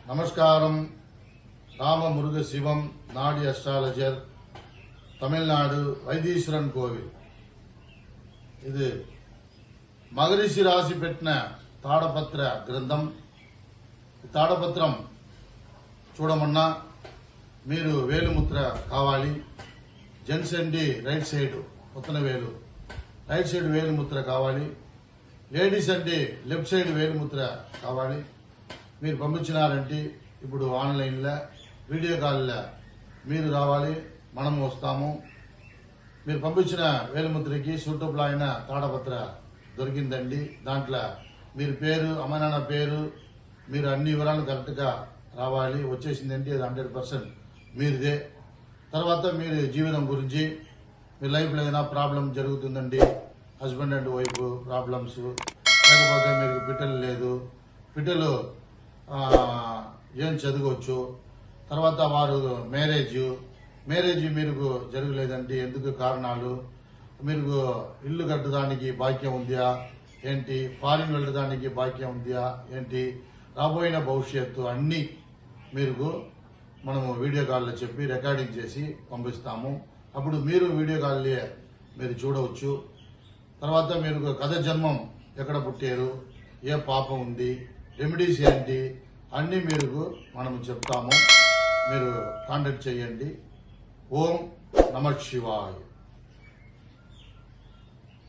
நமஸ்காரம். ராமமுருக சிவம் நாடி அஸ்ட்ராலஜர், தமிழ்நாடு, వైదీశ్వరన్ కోవిల్. ఇది మగరిషి రాసి పెట్టిన తాడపత్ర గ్రంథం. ఈ తాడపత్రం చూడమన్నా మీరు వేలుముద్ర కావాలి. జెంట్స్ అండి రైట్ సైడ్ ఉత్తన వేలు, రైట్ సైడ్ వేలుముద్ర కావాలి. లేడీస్ అంటే లెఫ్ట్ సైడ్ వేలుముద్ర కావాలి. మీరు పంపించినారంటే ఇప్పుడు ఆన్లైన్లో వీడియో కాల్లో మీరు రావాలి, మనము వస్తాము. మీరు పంపించిన వేలుముద్రకి సూటబుల్ అయిన తాడపత్ర దొరికిందండి. దాంట్లో మీరు పేరు, అమ్మ పేరు, మీరు అన్ని వివరాలు కరెక్ట్గా రావాలి. వచ్చేసిందంటే అది 100% మీరుదే. తర్వాత మీరు జీవితం గురించి, మీ లైఫ్లో ఏదైనా ప్రాబ్లం జరుగుతుందండి, హస్బెండ్ అండ్ వైఫ్ ప్రాబ్లమ్స్, లేకపోతే మీకు పిట్టలు లేదు, పిట్టలు ఏం చదవచ్చు, తర్వాత వారు మ్యారేజ్ మీకు జరగలేదంటే ఎందుకు కారణాలు, మీరు ఇల్లు కట్టడానికి భాగ్యం ఉందా ఏంటి, ఫారిన్ వెళ్ళడానికి భాగ్యం ఉందా ఏంటి, రాబోయిన భవిష్యత్తు అన్నీ మీరు మనము వీడియో కాల్లో చెప్పి రికార్డింగ్ చేసి పంపిస్తాము. అప్పుడు మీరు వీడియో కాల్లే మీరు చూడవచ్చు. తర్వాత మీరు కథ జన్మం ఎక్కడ పుట్టారు, ఏ పాపం ఉంది, రెమెడీస్ ఏంటి అన్నీ మీరు మనము చెప్తాము. మీరు కాంటాక్ట్ చేయండి. ఓం నమః శివాయ.